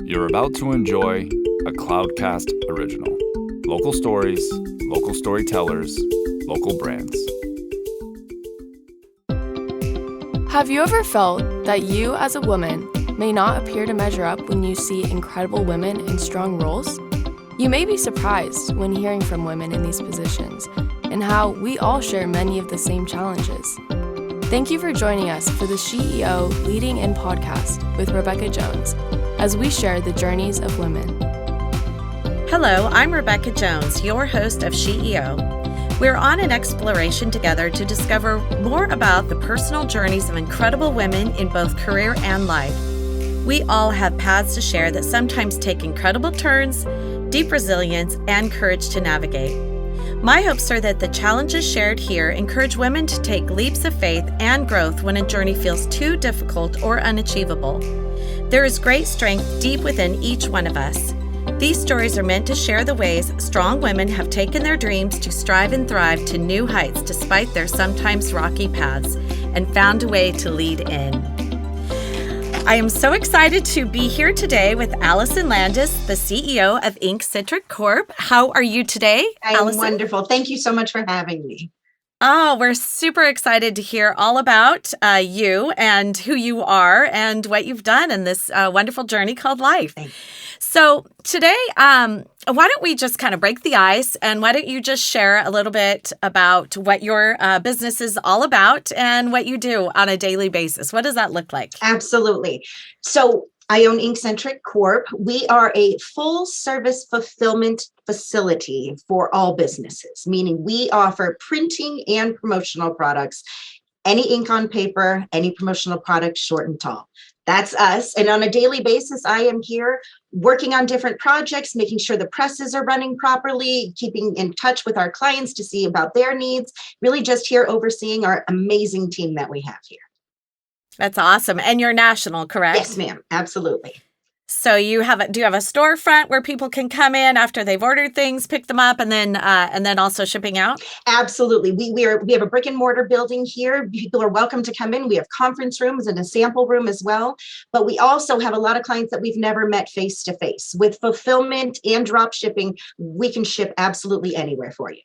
You're about to enjoy a Cloudcast original. Local stories, local storytellers, local brands. Have you ever felt that you as a woman may not appear to measure up when you see incredible women in strong roles? You may be surprised when hearing from women in these positions and how we all share many of the same challenges. Thank you for joining us for the SheEO Lead-In podcast with Rebecca Jones as we share the journeys of women. Hello, I'm Rebecca Jones, your host of SheEO. We're on an exploration together to discover more about the personal journeys of incredible women in both career and life. We all have paths to share that sometimes take incredible turns, deep resilience, and courage to navigate. My hopes are that the challenges shared here encourage women to take leaps of faith and growth when a journey feels too difficult or unachievable. There is great strength deep within each one of us. These stories are meant to share the ways strong women have taken their dreams to strive and thrive to new heights despite their sometimes rocky paths and found a way to lead in. I am so excited to be here today with Alyson Landis, the CEO of Inkcentric Corp. How are you today, I'm Alyson? wonderful. Thank you so much for having me. Oh, we're super excited to hear all about you and who you are and what you've done in this wonderful journey called life. Thank you. So today, why don't we just kind of break the ice and why don't you just share a little bit about what your business is all about and what you do on a daily basis? What does that look like? Absolutely. So I own Inkcentric Corp. We are a full service fulfillment facility for all businesses, meaning we offer printing and promotional products, any ink on paper, any promotional product, short and tall. That's us. And on a daily basis, I am here working on different projects, making sure the presses are running properly, keeping in touch with our clients to see about their needs, really just here overseeing our amazing team that we have here. That's awesome. And you're national, correct? Yes, ma'am. Absolutely. So do you have a storefront where people can come in after they've ordered things, pick them up, and then also shipping out? Absolutely. We have a brick and mortar building here. People are welcome to come in. We have conference rooms and a sample room as well. But we also have a lot of clients that we've never met face to face. With fulfillment and drop shipping, we can ship absolutely anywhere for you.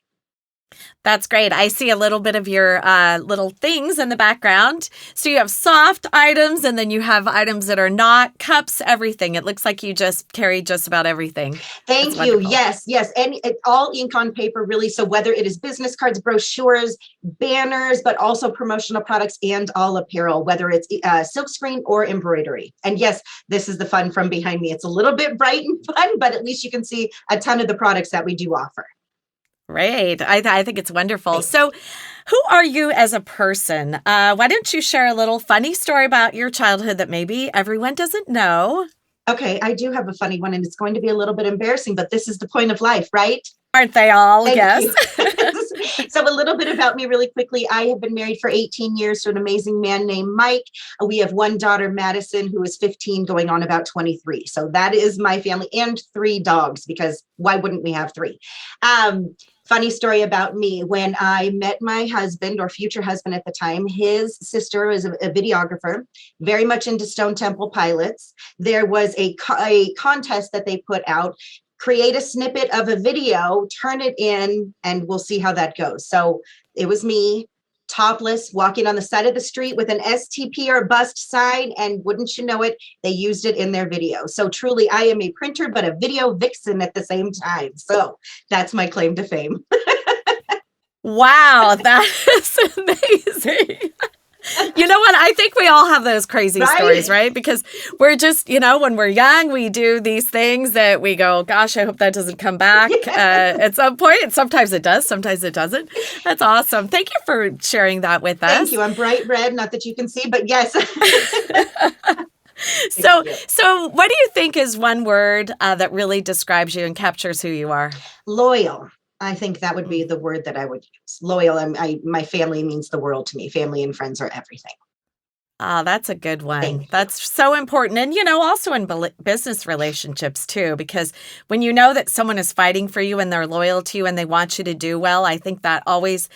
That's great. I see a little bit of your little things in the background. So you have soft items and then you have items that are not, cups, everything. It looks like you just carry just about everything. Thank you. Yes. And it's all ink on paper, really. So whether it is business cards, brochures, banners, but also promotional products and all apparel, whether it's silkscreen or embroidery. And yes, this is the fun from behind me. It's a little bit bright and fun, but at least you can see a ton of the products that we do offer. Great. I think it's wonderful. So who are you as a person? Why don't you share a little funny story about your childhood that maybe everyone doesn't know? Okay, I do have a funny one, and it's going to be a little bit embarrassing, but this is the point of life, right? Aren't they all? Thank Yes. you. So a little bit about me really quickly. I have been married for 18 years to an amazing man named Mike. We have one daughter, Madison, who is 15, going on about 23. So that is my family, and 3 dogs, because why wouldn't we have 3? Funny story about me. When I met my husband or future husband at the time, his sister is a videographer, very much into Stone Temple Pilots. There was a contest that they put out, create a snippet of a video, turn it in, and we'll see how that goes. So it was me, topless, walking on the side of the street with an STP or bust sign, and wouldn't you know it, they used it in their video. So truly, I am a printer, but a video vixen at the same time. So that's my claim to fame. Wow, that is amazing. You know what? I think we all have those crazy stories, right? Because we're just, when we're young, we do these things that we go, gosh, I hope that doesn't come back at some point. Sometimes it does. Sometimes it doesn't. That's awesome. Thank you for sharing that with us. Thank you. I'm bright red, not that you can see, but yes. So what do you think is one word that really describes you and captures who you are? Loyal. I think that would be the word that I would use. Loyal. My family means the world to me. Family and friends are everything. That's a good one. That's so important. And, also in business relationships too, because when you know that someone is fighting for you and they're loyal to you and they want you to do well, I think that always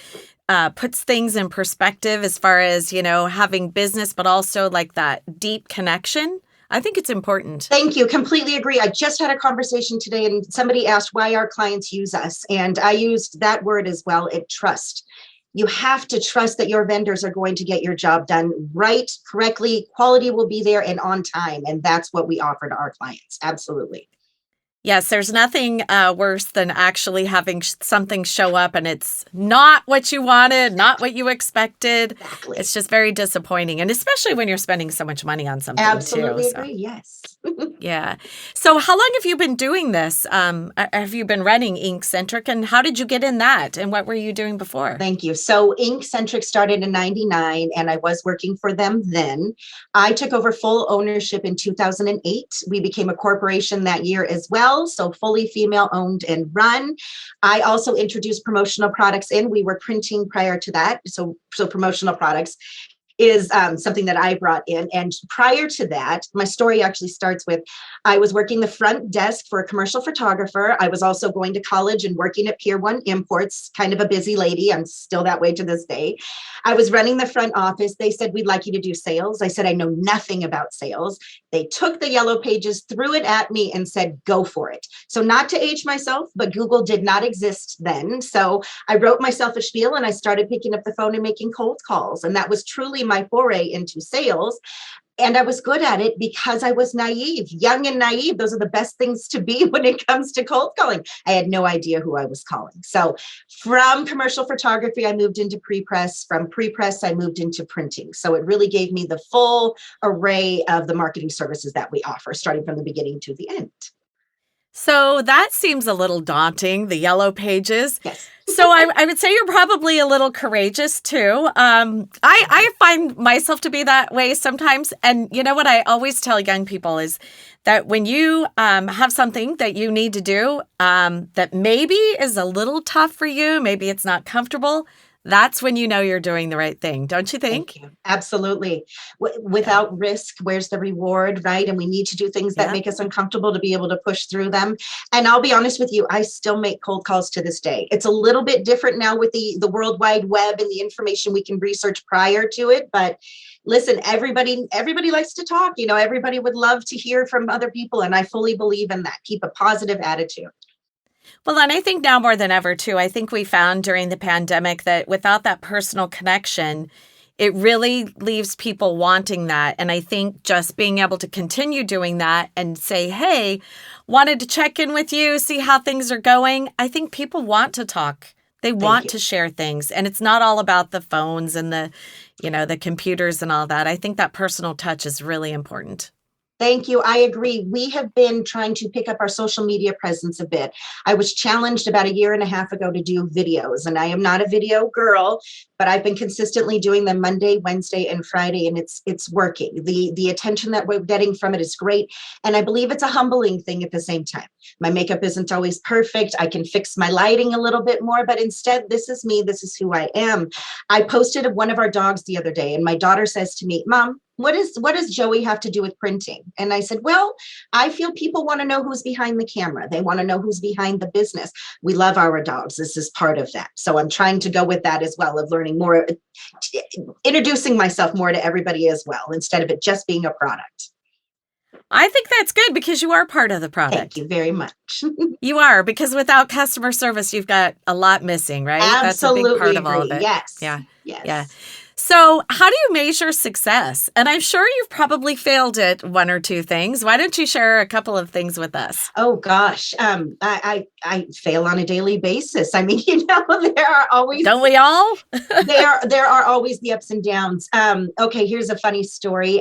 puts things in perspective as far as, having business, but also like that deep connection. I think it's important. Thank you. Completely agree. I just had a conversation today and somebody asked why our clients use us. And I used that word as well, trust. You have to trust that your vendors are going to get your job done right, correctly. Quality will be there and on time. And that's what we offer to our clients. Absolutely. Yes, there's nothing worse than actually having something show up and it's not what you wanted, not what you expected. Exactly. It's just very disappointing. And especially when you're spending so much money on something Absolutely too. agree. Yes. Yeah. So how long have you been doing this? Have you been running Inkcentric and how did you get in that? And what were you doing before? Thank you. So Inkcentric started in 99 and I was working for them then. I took over full ownership in 2008. We became a corporation that year as well. So fully female owned and run. I also introduced promotional products in. We were printing prior to that. So promotional products is something that I brought in. And prior to that, my story actually starts with, I was working the front desk for a commercial photographer. I was also going to college and working at Pier 1 Imports, kind of a busy lady. I'm still that way to this day. I was running the front office. They said, we'd like you to do sales. I said, I know nothing about sales. They took the yellow pages, threw it at me and said, go for it. So not to age myself, but Google did not exist then. So I wrote myself a spiel and I started picking up the phone and making cold calls. And that was truly my foray into sales. And I was good at it because I was naive, young and naive. Those are the best things to be when it comes to cold calling. I had no idea who I was calling. So from commercial photography, I moved into pre-press. From pre-press, I moved into printing. So it really gave me the full array of the marketing services that we offer, starting from the beginning to the end. So that seems a little daunting, the yellow pages. Yes. So I would say you're probably a little courageous too. I find myself to be that way sometimes. And you know what I always tell young people is that when you have something that you need to do that maybe is a little tough for you, maybe it's not comfortable, that's when you know you're doing the right thing, don't you think? Thank you. Absolutely. Without risk, where's the reward, right? And we need to do things that make us uncomfortable to be able to push through them. And I'll be honest with you, I still make cold calls to this day. It's a little bit different now with the World Wide Web and the information we can research prior to it. But listen, everybody likes to talk. You know, everybody would love to hear from other people. And I fully believe in that. Keep a positive attitude. Well, and I think now more than ever, too, I think we found during the pandemic that without that personal connection, it really leaves people wanting that. And I think just being able to continue doing that and say, hey, wanted to check in with you, see how things are going. I think people want to talk. They want to share things. And it's not all about the phones and the computers and all that. I think that personal touch is really important. Thank you. I agree. We have been trying to pick up our social media presence a bit. I was challenged about a year and a half ago to do videos, and I am not a video girl, but I've been consistently doing them Monday, Wednesday, and Friday, and it's working. The attention that we're getting from it is great, and I believe it's a humbling thing at the same time. My makeup isn't always perfect. I can fix my lighting a little bit more, but instead, this is me. This is who I am. I posted one of our dogs the other day, and my daughter says to me, Mom, what does Joey have to do with printing? And I said, well, I feel people want to know who's behind the camera. They want to know who's behind the business. We love our dogs. This is part of that. So I'm trying to go with that as well, of learning more, introducing myself more to everybody as well, instead of it just being a product. I think that's good because you are part of the product. Thank you very much. You are, because without customer service, you've got a lot missing, right? Absolutely. That's a big part of all of it. Yes. Yeah. Yes. Yeah. So how do you measure success? And I'm sure you've probably failed at one or two things. Why don't you share a couple of things with us? Oh gosh, I fail on a daily basis. I mean, there are always. Don't we all? there are always the ups and downs. Okay, here's a funny story.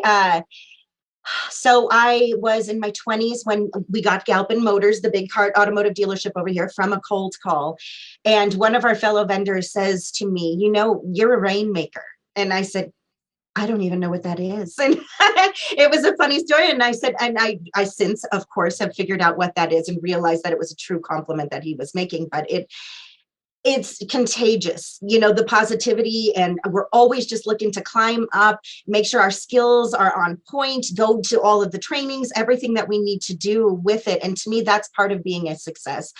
So I was in my 20s when we got Galpin Motors, the big car automotive dealership over here, from a cold call. And one of our fellow vendors says to me, you're a rainmaker. And I said, I don't even know what that is. And it was a funny story. And I said, and I since, of course, have figured out what that is and realized that it was a true compliment that he was making. But it's contagious, the positivity, and we're always just looking to climb up, make sure our skills are on point, go to all of the trainings, everything that we need to do with it. And to me, that's part of being a success.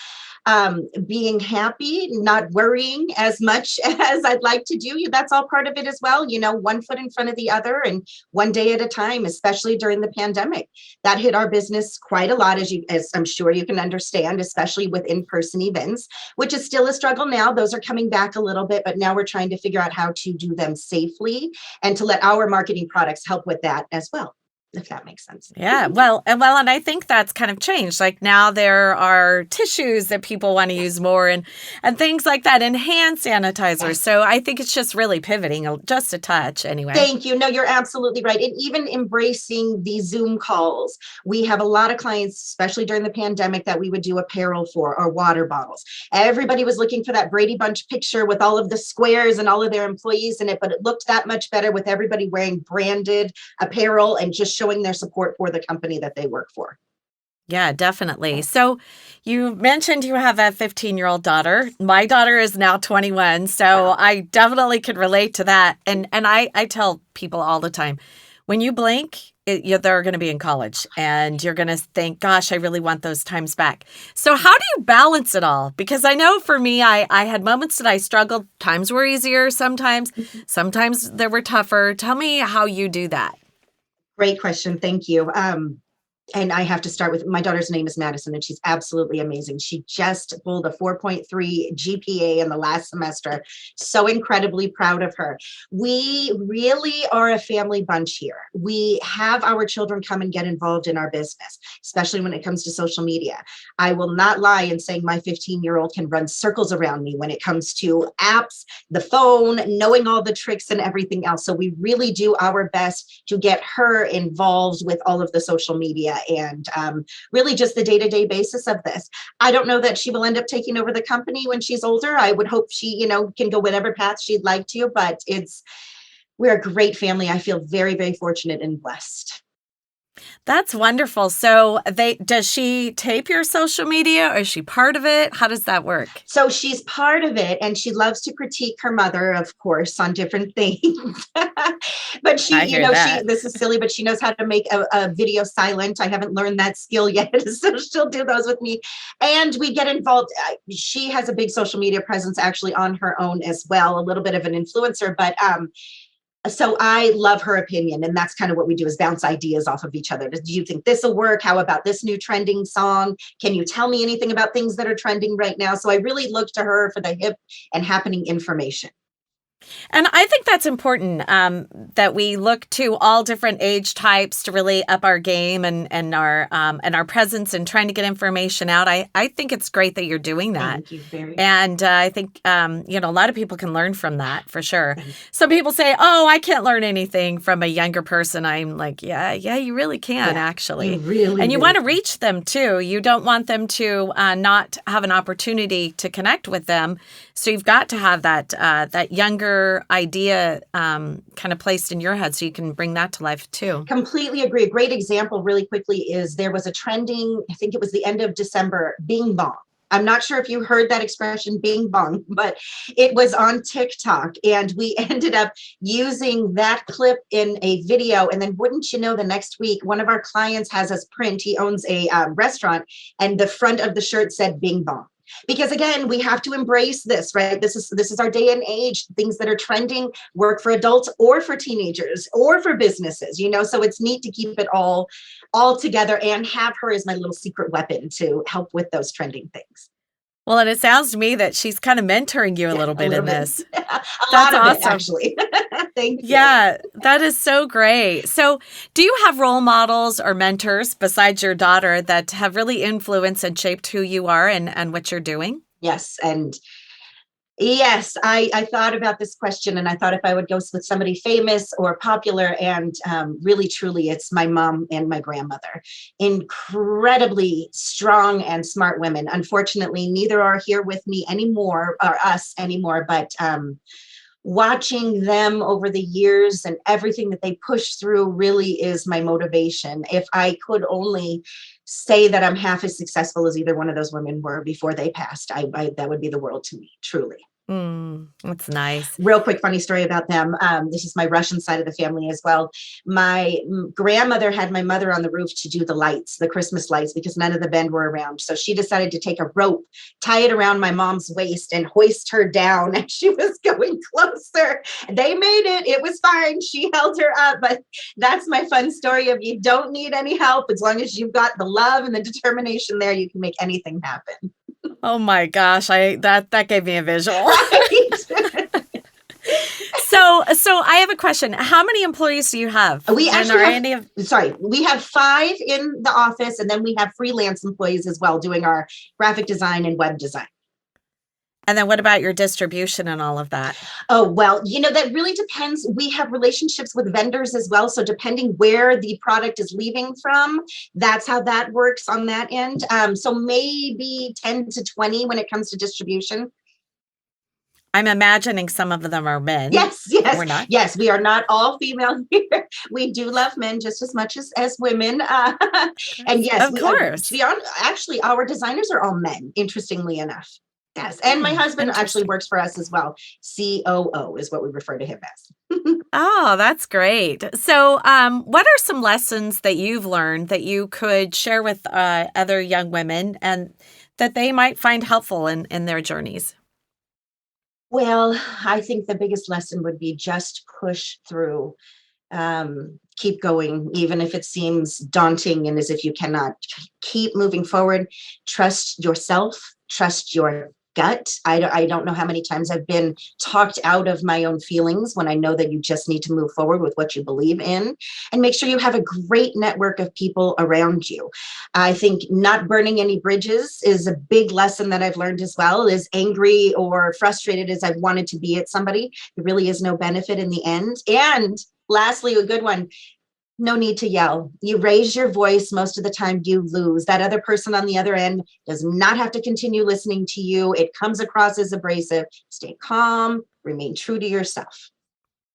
being happy, not worrying as much as I'd like to do. That's all part of it as well. One foot in front of the other and one day at a time, especially during the pandemic. That hit our business quite a lot, as I'm sure you can understand, especially with in-person events, which is still a struggle now. Those are coming back a little bit, but now we're trying to figure out how to do them safely and to let our marketing products help with that as well, if that makes sense. Yeah, and I think that's kind of changed. Like now there are tissues that people want to use more and things like that, and hand sanitizers. So I think it's just really pivoting just a touch anyway. Thank you. No, you're absolutely right. And even embracing the Zoom calls. We have a lot of clients, especially during the pandemic, that we would do apparel for, or water bottles. Everybody was looking for that Brady Bunch picture with all of the squares and all of their employees in it, but it looked that much better with everybody wearing branded apparel and just showing their support for the company that they work for. Yeah, definitely. So you mentioned you have a 15-year-old daughter. My daughter is now 21, so I definitely could relate to that. And I tell people all the time, when you blink, they're going to be in college and you're going to think, gosh, I really want those times back. So how do you balance it all? Because I know for me, I had moments that I struggled. Times were easier sometimes. Sometimes they were tougher. Tell me how you do that. Great question. Thank you. And I have to start with, my daughter's name is Madison, and she's absolutely amazing. She just pulled a 4.3 GPA in the last semester. So incredibly proud of her. We really are a family bunch here. We have our children come and get involved in our business, especially when it comes to social media. I will not lie in saying my 15-year-old can run circles around me when it comes to apps, the phone, knowing all the tricks and everything else. So we really do our best to get her involved with all of the social media and really just the day-to-day basis of this. I don't know that she will end up taking over the company when she's older. I would hope she, can go whatever path she'd like to, but we're a great family. I feel very, very fortunate and blessed. That's wonderful. So does she tape your social media, or is she part of it? How does that work? So she's part of it, and she loves to critique her mother, of course, on different things. But she, this is silly, but she knows how to make a video silent. I haven't learned that skill yet, so she'll do those with me. And we get involved. She has a big social media presence actually on her own as well, a little bit of an influencer, but so I love her opinion, and that's kind of what we do, is bounce ideas off of each other. Do you think this will work? How about this new trending song? Can you tell me anything about things that are trending right now? So I really look to her for the hip and happening information. And I think that's important, that we look to all different age types to really up our game and our presence and trying to get information out. I think it's great that you're doing that. Thank you very much. And I think a lot of people can learn from that for sure. Some people say, "Oh, I can't learn anything from a younger person." I'm like, yeah, you really can actually. You really and you do. want to reach them too. You don't want them to not have an opportunity to connect with them. So you've got to have that younger idea kind of placed in your head so you can bring that to life too. Completely agree. A great example really quickly is there was a trending, I think it was the end of December, Bing Bong. I'm not sure if you heard that expression, Bing Bong, but it was on TikTok, and we ended up using that clip in a video. And then wouldn't you know, the next week, one of our clients has us print, he owns a restaurant, and the front of the shirt said Bing Bong. Because again, we have to embrace this, right? This is our day and age. Things that are trending work for adults or for teenagers or for businesses, so it's neat to keep it all together and have her as my little secret weapon to help with those trending things. Well, and it sounds to me that she's kind of mentoring you a little bit in this. That's awesome. Actually. Thank you. Yeah, that is so great. So do you have role models or mentors besides your daughter that have really influenced and shaped who you are and what you're doing? Yes. And yes, I thought about this question, and I thought if I would go with somebody famous or popular, and really, truly, it's my mom and my grandmother. Incredibly strong and smart women. Unfortunately, neither are here with me anymore, or us anymore, but watching them over the years and everything that they pushed through really is my motivation. If I could only say that I'm half as successful as either one of those women were before they passed, that would be the world to me, truly. That's nice. Real quick, funny story about them. This is my Russian side of the family as well. My grandmother had my mother on the roof to do the lights, the Christmas lights, because none of the men were around. So she decided to take a rope, tie it around my mom's waist, and hoist her down as she was going closer. They made it. It was fine. She held her up. But that's my fun story of you don't need any help. As long as you've got the love and the determination there, you can make anything happen. Oh my gosh, that gave me a visual. Right? So I have a question. How many employees do you have? We actually we have 5 in the office, and then we have freelance employees as well doing our graphic design and web design. And then what about your distribution and all of that? Oh, well, that really depends. We have relationships with vendors as well. So depending where the product is leaving from, that's how that works on that end. So maybe 10 to 20 when it comes to distribution. I'm imagining some of them are men. Yes. We're not. Yes, we are not all female here. We do love men just as much as women. And yes, of course. To be honest, actually, our designers are all men, interestingly enough. Yes. And my husband actually works for us as well. COO is what we refer to him as. Oh, that's great. So what are some lessons that you've learned that you could share with other young women and that they might find helpful in their journeys? Well, I think the biggest lesson would be just push through. Keep going, even if it seems daunting and as if you cannot. Keep moving forward. Trust yourself. Trust your gut. I don't know how many times I've been talked out of my own feelings when I know that you just need to move forward with what you believe in, and make sure you have a great network of people around you. I think not burning any bridges is a big lesson that I've learned as well. As angry or frustrated as I've wanted to be at somebody, there really is no benefit in the end. And lastly, a good one, no need to yell. You raise your voice, most of the time you lose. That other person on the other end does not have to continue listening to you. It comes across as abrasive. Stay calm, remain true to yourself.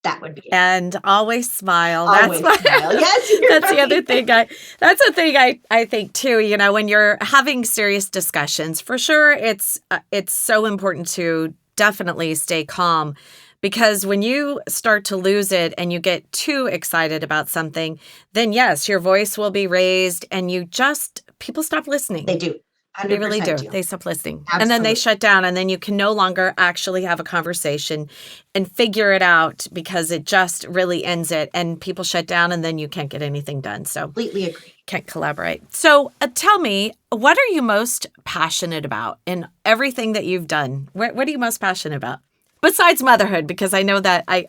That would be it. And always smile. Always smile. Yes, that's right. The other thing. That's the thing I think too. When you're having serious discussions, for sure, it's so important to definitely stay calm. Because when you start to lose it and you get too excited about something, then yes, your voice will be raised and people stop listening. They do. They really do. They stop listening. Absolutely. And then they shut down, and then you can no longer actually have a conversation and figure it out because it just really ends it, and people shut down, and then you can't get anything done. So completely agree. Can't collaborate. So tell me, what are you most passionate about in everything that you've done? What are you most passionate about? Besides motherhood, because I know that I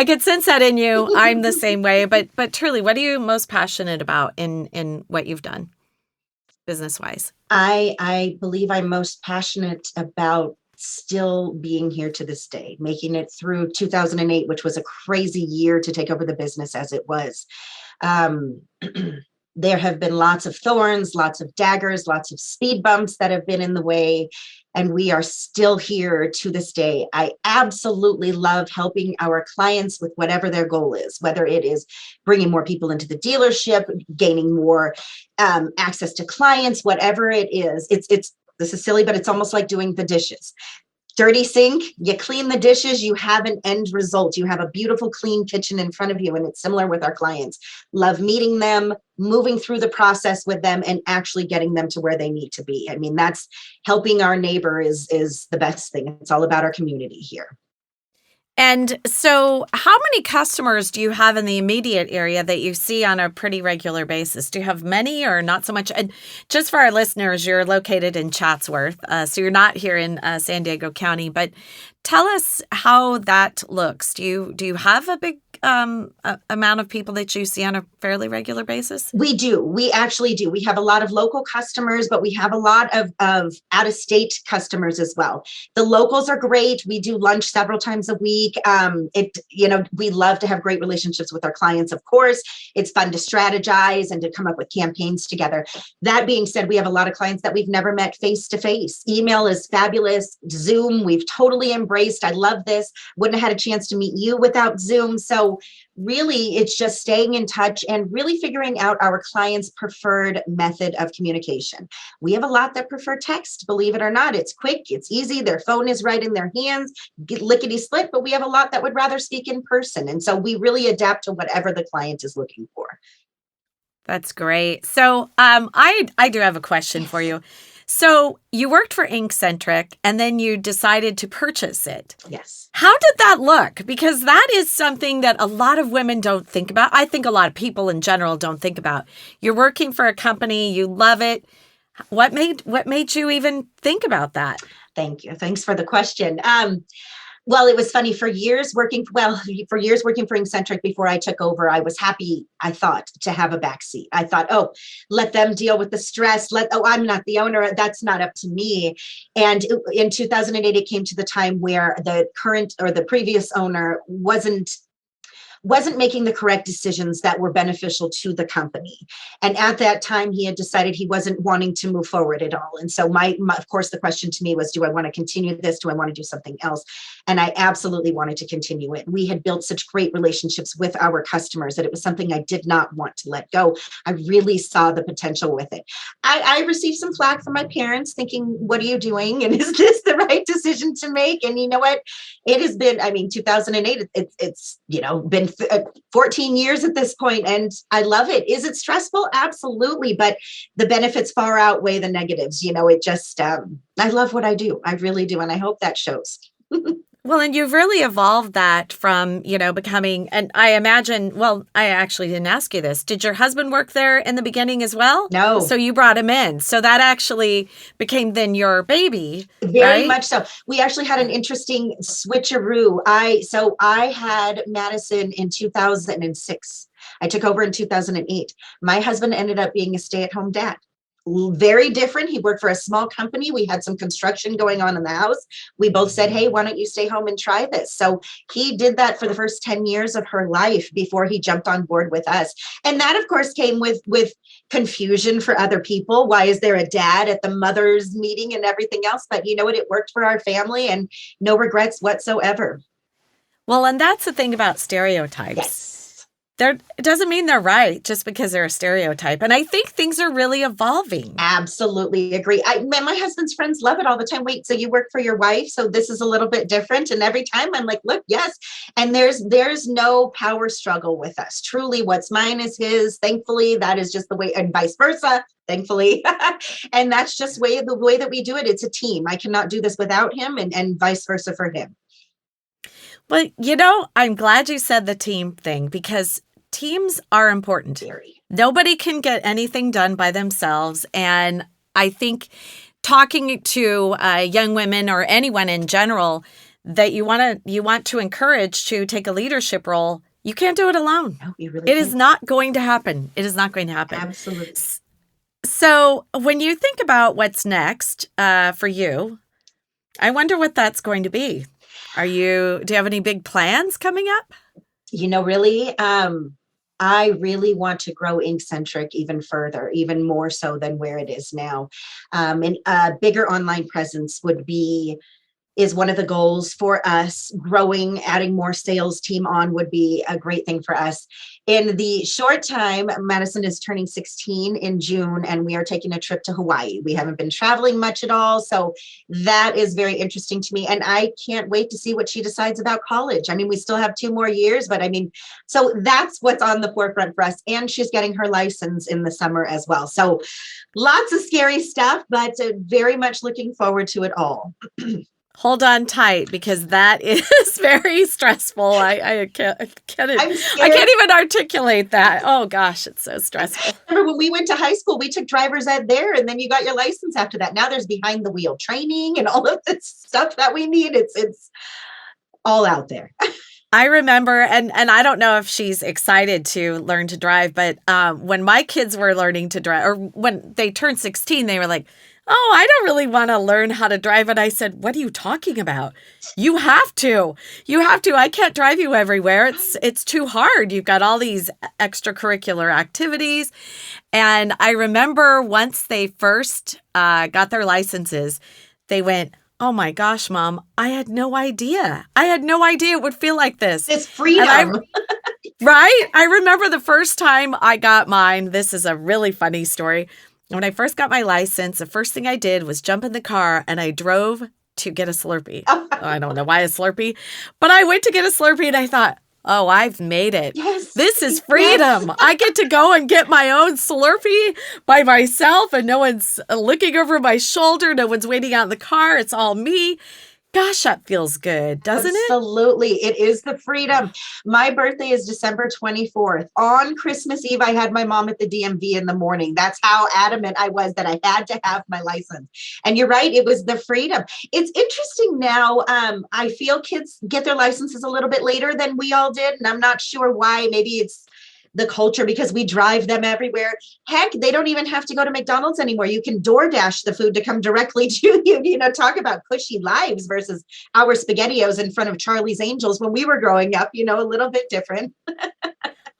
could sense that in you. I'm the same way. But truly, what are you most passionate about in what you've done, business-wise? I believe I'm most passionate about still being here to this day, making it through 2008, which was a crazy year to take over the business as it was. There have been lots of thorns, lots of daggers, lots of speed bumps that have been in the way, and we are still here to this day. I absolutely love helping our clients with whatever their goal is, whether it is bringing more people into the dealership, gaining more access to clients, whatever it is. This is silly, but it's almost like doing the dishes. Dirty sink, you clean the dishes, you have an end result. You have a beautiful, clean kitchen in front of you. And it's similar with our clients. Love meeting them, moving through the process with them, and actually getting them to where they need to be. I mean, that's helping our neighbor is the best thing. It's all about our community here. And so how many customers do you have in the immediate area that you see on a pretty regular basis? Do you have many or not so much? And just for our listeners, you're located in Chatsworth, so you're not here in San Diego County, but tell us how that looks. Do you have a big amount of people that you see on a fairly regular basis? We do. We actually do. We have a lot of local customers, but we have a lot of out-of-state customers as well. The locals are great. We do lunch several times a week. We love to have great relationships with our clients, of course. It's fun to strategize and to come up with campaigns together. That being said, we have a lot of clients that we've never met face-to-face. Email is fabulous. Zoom, we've totally embraced. embraced. I love this. Wouldn't have had a chance to meet you without Zoom. So really, it's just staying in touch and really figuring out our clients' preferred method of communication. We have a lot that prefer text, believe it or not. It's quick, it's easy, their phone is right in their hands, lickety split, but we have a lot that would rather speak in person. And so we really adapt to whatever the client is looking for. That's great. So I do have a question for you. So you worked for Inkcentric and then you decided to purchase it. Yes. How did that look? Because that is something that a lot of women don't think about. I think a lot of people in general don't think about. You're working for a company, you love it. What made you even think about that? Thank you. Thanks for the question. Well, it was funny for years working for Inkcentric before I took over. I was happy, I thought, to have a backseat. I thought, oh, let them deal with the stress. I'm not the owner. That's not up to me. And in 2008, it came to the time where the current or the previous owner wasn't making the correct decisions that were beneficial to the company. And at that time, he had decided he wasn't wanting to move forward at all. And so of course, the question to me was, do I want to continue this? Do I want to do something else? And I absolutely wanted to continue it. We had built such great relationships with our customers that it was something I did not want to let go. I really saw the potential with it. I received some flack from my parents thinking, what are you doing? And is this the right decision to make? And you know what? It has been, 2008, it's been 14 years at this point, and I love it. Is it stressful? Absolutely. But the benefits far outweigh the negatives. It just, I love what I do. I really do. And I hope that shows. Well, and you've really evolved that from, becoming, and I imagine, well, I actually didn't ask you this. Did your husband work there in the beginning as well? No. So you brought him in. So that actually became then your baby. Very right? much so. We actually had an interesting switcheroo. I had Madison in 2006. I took over in 2008. My husband ended up being a stay-at-home dad. Very different. He worked for a small company. We had some construction going on in the house. We both said, hey, why don't you stay home and try this? So he did that for the first 10 years of her life before he jumped on board with us. And that, of course, came with confusion for other people. Why is there a dad at the mother's meeting and everything else? But you know what? It worked for our family and no regrets whatsoever. Well, and that's the thing about stereotypes. Yes. It doesn't mean they're right just because they're a stereotype. And I think things are really evolving. Absolutely agree. My husband's friends love it all the time. Wait, so you work for your wife? So this is a little bit different. And every time I'm like, look, yes. And there's no power struggle with us. Truly, what's mine is his. Thankfully, that is just the way, and vice versa. Thankfully. And that's just the way that we do it. It's a team. I cannot do this without him and vice versa for him. Well, I'm glad you said the team thing because teams are important. Very. Nobody can get anything done by themselves. And I think talking to young women or anyone in general that you want to encourage to take a leadership role, you can't do it alone. No, you really It is not going to happen. It is not going to happen. Absolutely. So when you think about what's next for you, I wonder what that's going to be. Do you have any big plans coming up? Really, I really want to grow Inkcentric even further, even more so than where it is now. And a bigger online presence is one of the goals for us. Growing, adding more sales team on would be a great thing for us. In the short time, Madison is turning 16 in June, and we are taking a trip to Hawaii. We haven't been traveling much at all, so that is very interesting to me. And I can't wait to see what she decides about college. We still have 2 more years, but so that's what's on the forefront for us. And she's getting her license in the summer as well. So lots of scary stuff, but very much looking forward to it all. Hold on tight because that is very stressful. I can't even articulate that. Oh gosh, it's so stressful. Remember when we went to high school, we took driver's ed there and then you got your license after that. Now there's behind the wheel training and all of this stuff that we need. It's all out there. I remember, and I don't know if she's excited to learn to drive, but when my kids were learning to drive, or when they turned 16, they were like, oh, I don't really want to learn how to drive. And I said, what are you talking about? You have to. I can't drive you everywhere. It's too hard. You've got all these extracurricular activities. And I remember once they first got their licenses, they went, Oh my gosh, Mom, I had no idea. I had no idea it would feel like this. This freedom. Right? I remember the first time I got mine. This is a really funny story. When I first got my license, the first thing I did was jump in the car and I drove to get a Slurpee. I don't know why a Slurpee, but I went to get a Slurpee and I thought, oh, I've made it. Yes. This is freedom. Yes. I get to go and get my own Slurpee by myself and no one's looking over my shoulder. No one's waiting out in the car. It's all me. Gosh, that feels good, doesn't it? Absolutely. It is the freedom. My birthday is December 24th. On Christmas Eve, I had my mom at the DMV in the morning. That's how adamant I was that I had to have my license. And you're right. It was the freedom. It's interesting now. I feel kids get their licenses a little bit later than we all did. And I'm not sure why. Maybe it's the culture because we drive them everywhere. Heck, they don't even have to go to McDonald's anymore. You can DoorDash the food to come directly to you. You know, talk about cushy lives versus our SpaghettiOs in front of Charlie's Angels when we were growing up, you know, a little bit different.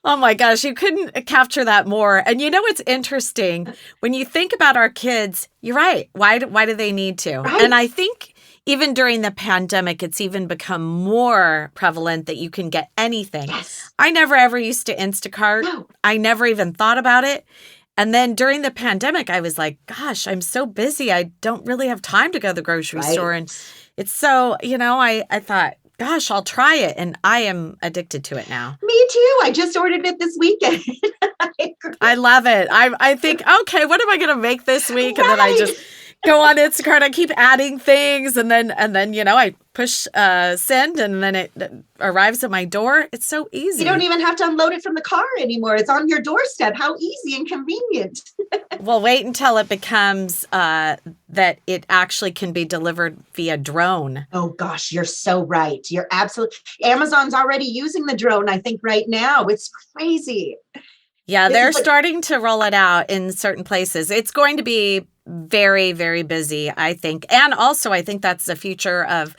Oh my gosh, you couldn't capture that more. And you know what's interesting? When you think about our kids, you're right. Why do they need to? Right. And I think even during the pandemic, it's even become more prevalent that you can get anything. Yes. I never ever used to Instacart. No. I never even thought about it. And then during the pandemic, I was like, gosh, I'm so busy. I don't really have time to go to the grocery store. And it's so, you know, I thought, gosh, I'll try it. And I am addicted to it now. Me too. I just ordered it this weekend. I love it. I think, okay, what am I going to make this week? And then I just go on Instacart. I keep adding things. And then, you know, I push send and then it arrives at my door. It's so easy. You don't even have to unload it from the car anymore. It's on your doorstep. How easy and convenient. Well, wait until it becomes that it actually can be delivered via drone. Oh, gosh, you're so right. You're absolutely. Amazon's already using the drone, I think, right now. It's crazy. Yeah, they're starting to roll it out in certain places. It's going to be very, very busy, I think. And also, I think that's the future of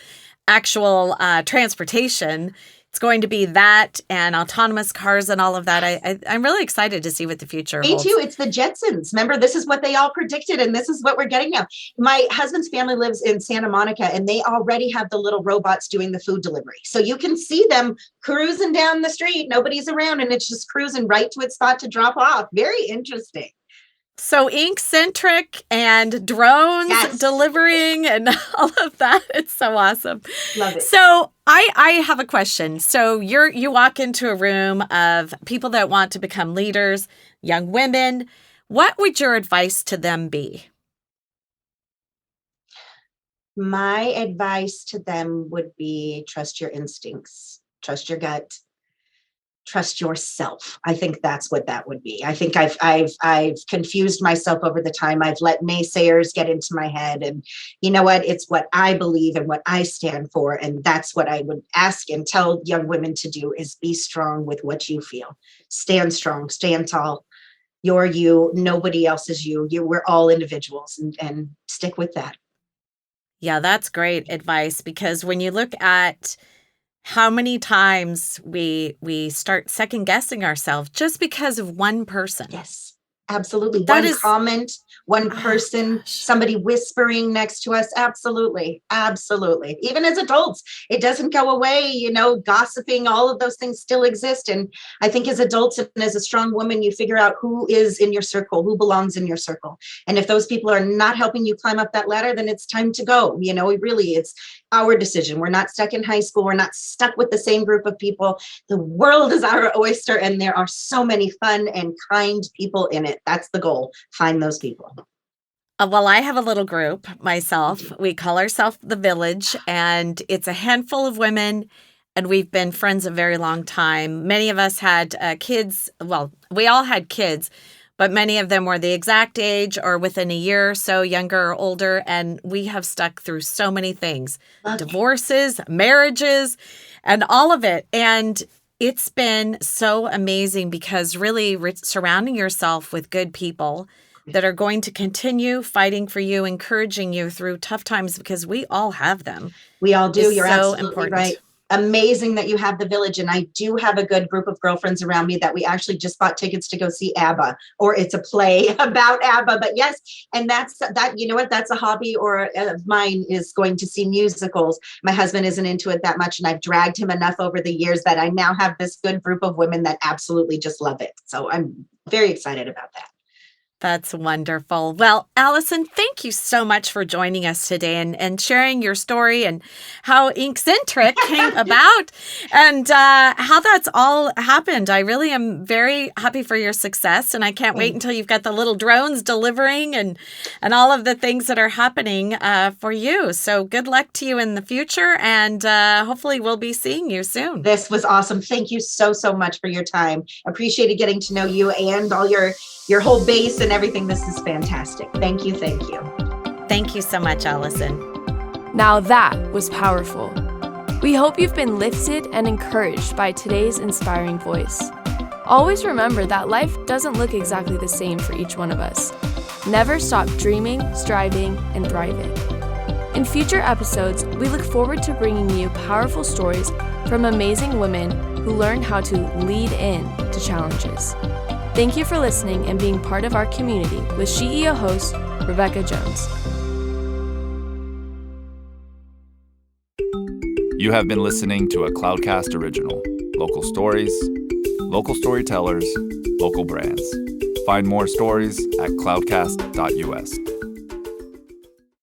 actual transportation. It's going to be that and autonomous cars and all of that. I'm really excited to see what the future holds. Me too. It's the Jetsons. Remember, this is what they all predicted, and this is what we're getting now. My husband's family lives in Santa Monica, and they already have the little robots doing the food delivery. So you can see them cruising down the street. Nobody's around, and it's just cruising right to its spot to drop off. Very interesting. So Inkcentric and drones delivering and all of that. It's so awesome. Love it. So I have a question. So you walk into a room of people that want to become leaders, young women. What would your advice to them be? My advice to them would be trust your instincts, trust your gut. Trust yourself. I think that's what that would be. I think I've confused myself over the time. I've let naysayers get into my head, and you know what? It's what I believe and what I stand for, and that's what I would ask and tell young women to do: is be strong with what you feel. Stand strong, stand tall. You're you. Nobody else is you. We're all individuals, and stick with that. Yeah, that's great advice, because when you look at how many times we start second guessing ourselves just because of one person. Yes, absolutely. That one is, comment, one person, somebody whispering next to us. Absolutely. Absolutely. Even as adults, it doesn't go away. You know, gossiping, all of those things still exist. And I think as adults and as a strong woman, you figure out who is in your circle, who belongs in your circle. And if those people are not helping you climb up that ladder, then it's time to go. You know, it's our decision. We're not stuck in high school. We're not stuck with the same group of people. The world is our oyster, and there are so many fun and kind people in it. That's the goal. Find those people. Well, I have a little group myself. We call ourselves The Village, and it's a handful of women, and we've been friends a very long time. Many of us had kids. Well, we all had kids, but many of them were the exact age or within a year or so, younger or older, and we have stuck through so many things. Divorces, marriages, and all of it. And it's been so amazing because really surrounding yourself with good people that are going to continue fighting for you, encouraging you through tough times, because we all have them. We all do. You're so absolutely important. right. amazing that you have the village. And I do have a good group of girlfriends around me that we actually just bought tickets to go see ABBA, or it's a play about ABBA. But yes, and that's that, you know what, that's a hobby or mine, is going to see musicals. My husband isn't into it that much, and I've dragged him enough over the years that I now have this good group of women that absolutely just love it. So I'm very excited about that. That's wonderful. Well, Alyson, thank you so much for joining us today and sharing your story and how Inkcentric came about and how that's all happened. I really am very happy for your success, and I can't wait until you've got the little drones delivering and all of the things that are happening for you. So good luck to you in the future, and hopefully we'll be seeing you soon. This was awesome. Thank you so much for your time. Appreciated getting to know you and all your whole base and everything. This is fantastic. Thank you. Thank you. Thank you so much, Alyson. Now that was powerful. We hope you've been lifted and encouraged by today's inspiring voice. Always remember that life doesn't look exactly the same for each one of us. Never stop dreaming, striving, and thriving. In future episodes, we look forward to bringing you powerful stories from amazing women who learn how to lead in to challenges. Thank you for listening and being part of our community with SheEO host Rebecca Jones. You have been listening to a Cloudcast original. Local stories, local storytellers, local brands. Find more stories at cloudcast.us.